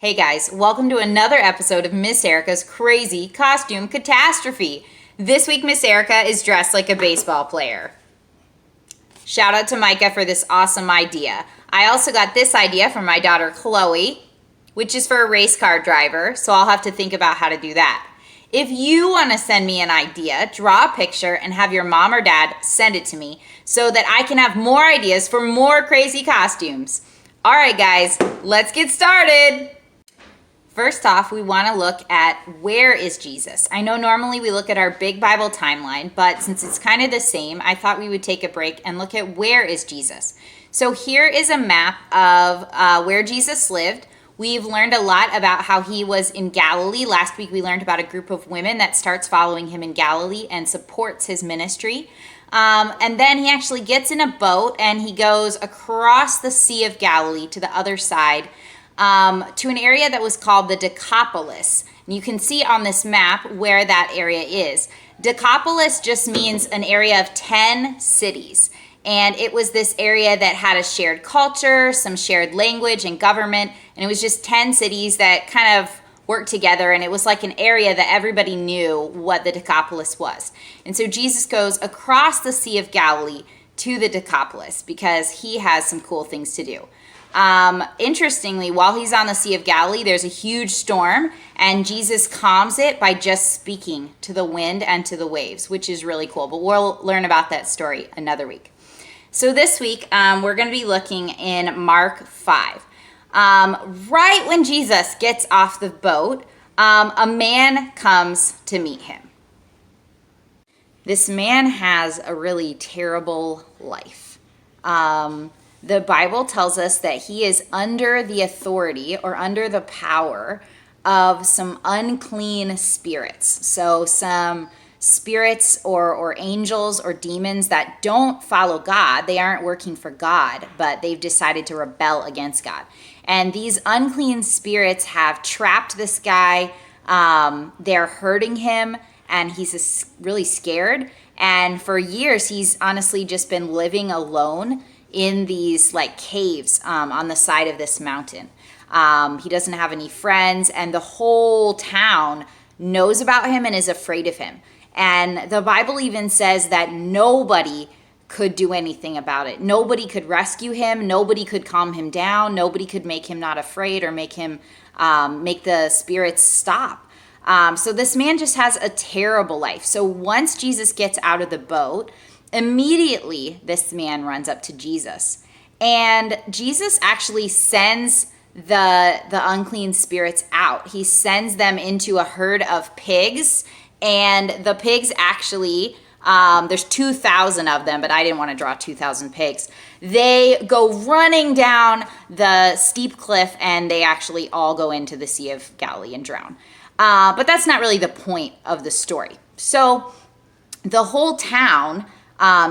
Hey guys, welcome to another episode of Miss Erica's Crazy Costume Catastrophe. This week, Miss Erica is dressed like a baseball player. Shout out to Micah for this awesome idea. I also got this idea from my daughter Chloe, which is for a race car driver, so I'll have to think about how to do that. If you want to send me an idea, draw a picture and have your mom or dad send it to me so that I can have more ideas for more crazy costumes. All right, guys, let's get started. First off, we want to look at where is Jesus. I know normally we look at our big Bible timeline, but since it's kind of the same, I thought we would take a break and look at where is Jesus. So here is a map of where Jesus lived. We've learned a lot about how he was in Galilee. Last week we learned about a group of women that starts following him in Galilee and supports his ministry. And then he actually gets in a boat and he goes across the Sea of Galilee to the other side to an area that was called the DECAPOLIS. And you can see on this map where that area is. DECAPOLIS just means an area of 10 cities. And it was this area that had a shared culture, some shared language and government. And it was just 10 cities that kind of worked together. And it was like an area that everybody knew what the Decapolis was. And so Jesus goes across the Sea of Galilee to the Decapolis because he has some cool things to do. Interestingly, while he's on the Sea of Galilee, there's a huge storm and Jesus calms it by just speaking to the wind and to the waves, which is really cool. But we'll learn about that story another week. So this week, we're going to be looking in Mark 5. Right when Jesus gets off the boat, a man comes to meet him. This man has a really terrible life. The Bible tells us that he is under the authority or under the power of some unclean spirits. So some spirits or angels or demons that don't follow God. They aren't working for God, but they've decided to rebel against God. And these unclean spirits have trapped this guy. They're hurting him and he's really scared. And for years, he's honestly just been living alone in these like caves on the side of this mountain. He doesn't have any friends and the whole town knows about him and is afraid of him. And the Bible even says that nobody could do anything about it. Nobody could rescue him. Nobody could calm him down. Nobody could make him not afraid or make him make the spirits stop. So this man just has a terrible life. So once Jesus gets out of the boat, immediately this man runs up to Jesus. And Jesus actually sends the unclean spirits out. He sends them into a herd of pigs. And the pigs actually, there's 2,000 of them, but I didn't want to draw 2,000 pigs. They go running down the steep cliff and they actually all go into the Sea of Galilee and drown. But that's not really the point of the story. So the whole town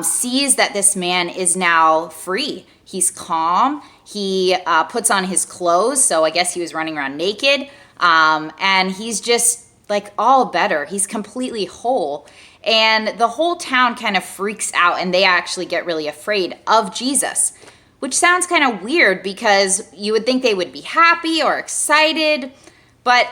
sees that this man is now free. He's calm. He puts on his clothes. So I guess he was running around naked. And he's just like all better. He's completely whole. And the whole town kind of freaks out and they actually get really afraid of Jesus, which sounds kind of weird because you would think they would be happy or excited, but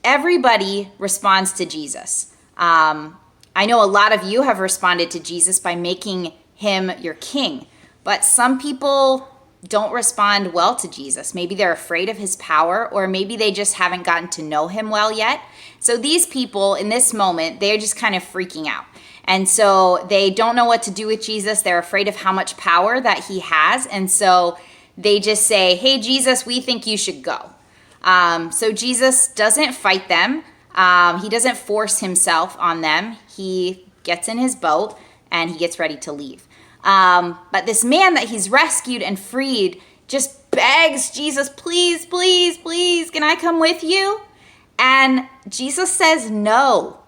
everybody responds to Jesus. I know a lot of you have responded to Jesus by making him your king, but some people don't respond well to Jesus. Maybe they're afraid of his power, or maybe they just haven't gotten to know him well yet. So these people in this moment, they're just kind of freaking out. And so they don't know what to do with Jesus. They're afraid of how much power that he has. And so they just say, hey, Jesus, we think you should go. So Jesus doesn't fight them. He doesn't force himself on them. He gets in his boat and he gets ready to leave. But this man that he's rescued and freed just begs Jesus, please, please, please, can I come with you? And Jesus says no.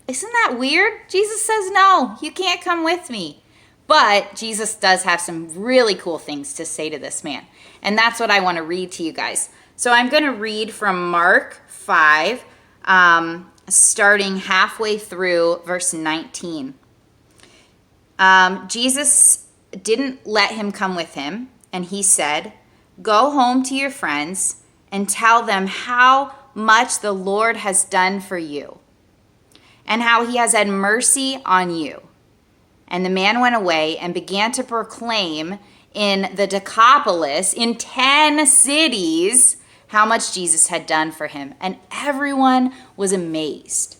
Isn't that weird? Jesus says no, you can't come with me. But Jesus does have some really cool things to say to this man. And that's what I want to read to you guys. So I'm going to read from Mark 5, starting halfway through verse 19. Jesus didn't let him come with him, and he said, "Go home to your friends and tell them how much the Lord has done for you and how he has had mercy on you." And the man went away and began to proclaim in the DECAPOLIS, in 10 cities, how much Jesus had done for him. And everyone was amazed.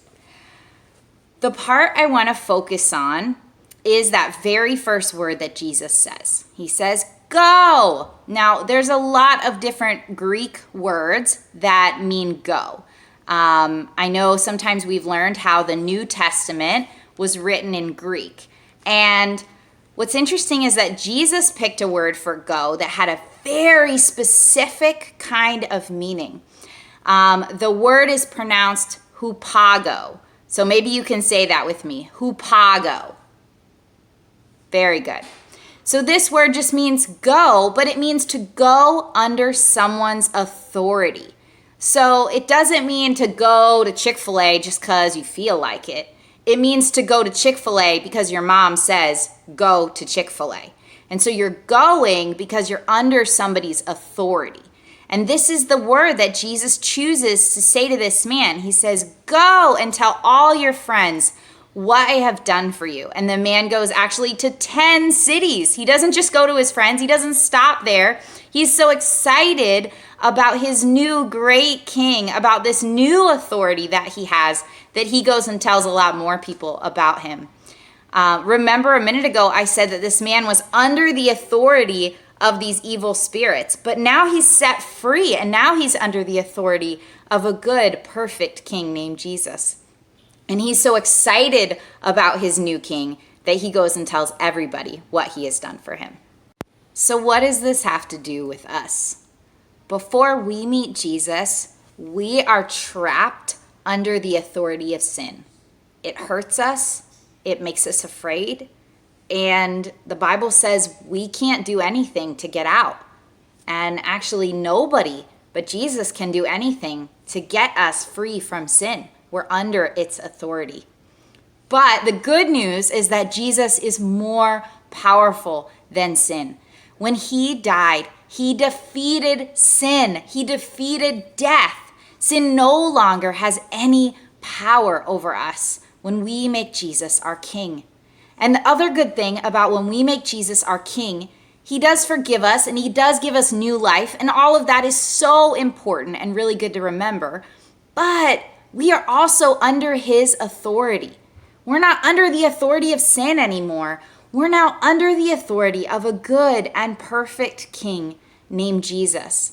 The part I want to focus on is that very first word that Jesus says. He says, "Go." Now, there's a lot of different Greek words that mean go. I know sometimes we've learned how the New Testament was written in Greek. And what's interesting is that Jesus picked a word for go that had a very specific kind of meaning. The word is pronounced hupago. So maybe you can say that with me, hupago. Very good. So this word just means go, but it means to go under someone's authority. So it doesn't mean to go to Chick-fil-A just because you feel like it. It means to go to Chick-fil-A because your mom says, go to Chick-fil-A. And so you're going because you're under somebody's authority. And this is the word that Jesus chooses to say to this man. He says, "Go and tell all your friends what I have done for you." And the man goes actually to 10 cities. He doesn't just go to his friends. He doesn't stop there. He's so excited about his new great king, about this new authority that he has, that he goes and tells a lot more people about him. Remember a minute ago, I said that this man was under the authority of these evil spirits, but now he's set free, and now he's under the authority of a good, perfect king named Jesus. And he's so excited about his new king that he goes and tells everybody what he has done for him. So what does this have to do with us? Before we meet Jesus, we are trapped under the authority of sin. It hurts us. It makes us afraid. And the Bible says we can't do anything to get out. And actually nobody but Jesus can do anything to get us free from sin. We're under its authority. But the good news is that Jesus is more powerful than sin. When he died, he defeated sin. He defeated death. Sin no longer has any power over us when we make Jesus our king. And the other good thing about when we make Jesus our king, he does forgive us and he does give us new life. And all of that is so important and really good to remember. But we are also under his authority. We're not under the authority of sin anymore. We're now under the authority of a good and perfect king named Jesus.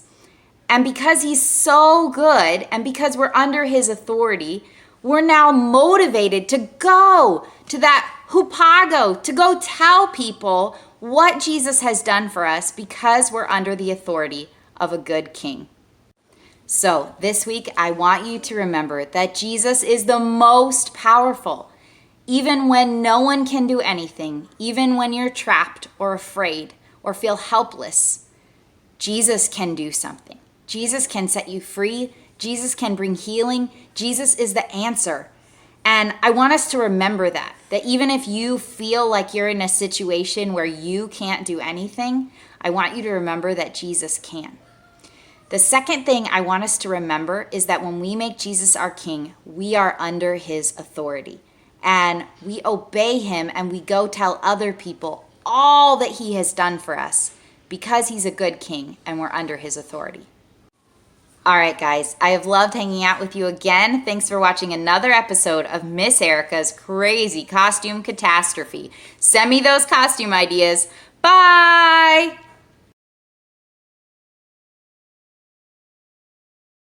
And because he's so good and because we're under his authority, we're now motivated to go to that hupago, to go tell people what Jesus has done for us because we're under the authority of a good king. So this week, I want you to remember that Jesus is the most powerful. Even when no one can do anything, even when you're trapped or afraid or feel helpless, Jesus can do something. Jesus can set you free. Jesus can bring healing. Jesus is the answer. And I want us to remember that even if you feel like you're in a situation where you can't do anything, I want you to remember that Jesus can. The second thing I want us to remember is that when we make Jesus our king, we are under his authority. And we obey him and we go tell other people all that he has done for us because he's a good king and we're under his authority. All right, guys, I have loved hanging out with you again. Thanks for watching another episode of Miss Erica's Crazy Costume Catastrophe. Send me those costume ideas. Bye!